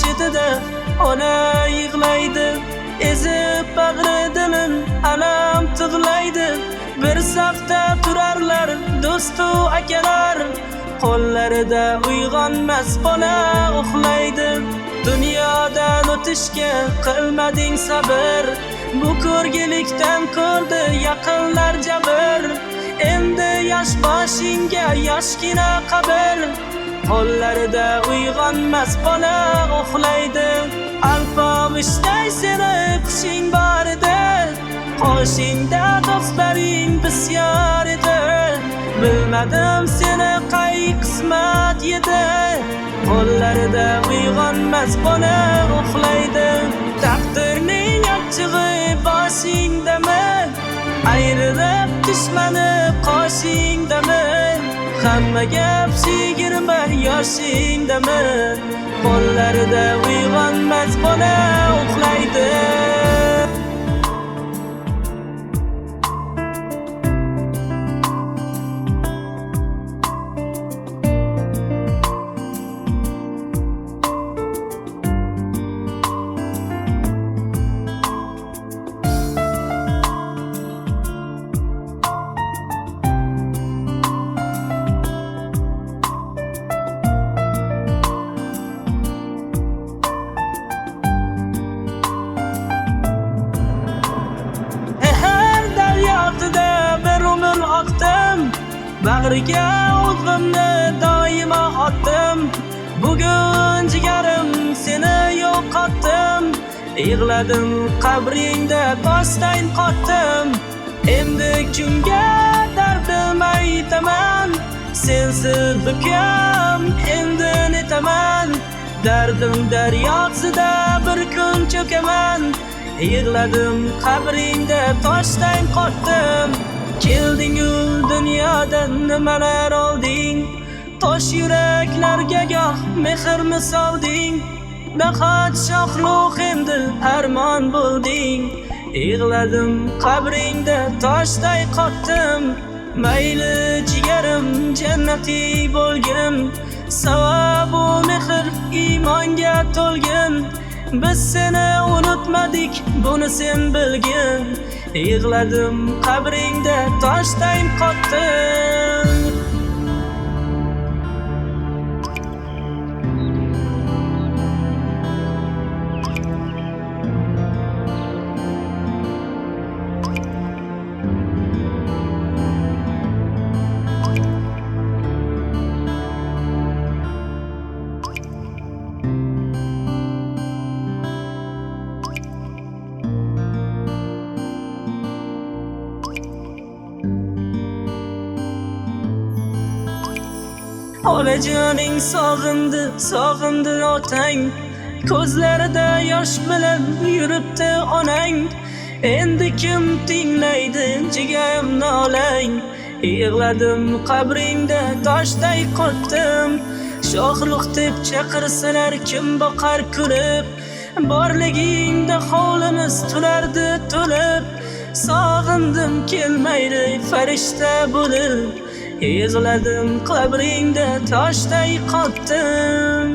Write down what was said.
chetida ona yig'laydi, ezib bag'ri dilim alam tig'laydi. Bir safda turarlar do'stu akalar, qo'llarida uyg'onmas bola uxlaydi. Dunyodan o'tishga qilmading sabr, bu ko'rgilikdan ko'rdi yaqinlar jabr. Endi yosh boshingga yoshgina qabr, qo'llarida uyg'onmas bola uxlaydi. Alpamishday seni qushing bor edi, qoshingda do'stlaring bisyor edi. Bilmadim seni qay qismat yedi, qo'llarida uyg'onmas bola uxlaydi. Taqdirning achchig'i boshingdami, ayrilib dushmani qoshingdami? Hamma gap 20 yoshingdami, qo'llarida uyg'onmas bola uxlaydi. Bag'riga o'zimni doimo otdim, bugun jigarim seni yo'qotdim. Yig'ladim qabringda toshdan qotdim, endi kimga dardim aytaman? Sensiz bukam endi netaman? Dardim daryosida bir kun cho'kaman. Yig'ladim qabringda toshdan qotdim. Kelding-u dunyodan nimalar olding, tosh yuraklarga goh mehrmi solding. Nahot shohluq endi armon bo'lding. Yig'ladim qabringda toshday qotdim. Mayli jigarim jannatiy bo'lgin, savobu mehr iymonga to'lgin. Biz seni unutmadik, buni sen bilgin. Yig'ladim qabringda toshday qotdim. Onajoning sog'indi otang, ko'zlarida yosh bilan yuribdi onang. Endi kim tinglaydi jigarim nolang? Yig'ladim qabringda toshday qotdim. Shohruq deb chaqirsalar kim boqar kulib, borligingda hovlimiz tulardi to'lib. Sog'indim kelmaydi farishta bo'lib, yig'ladim qabringda toshday qotdim.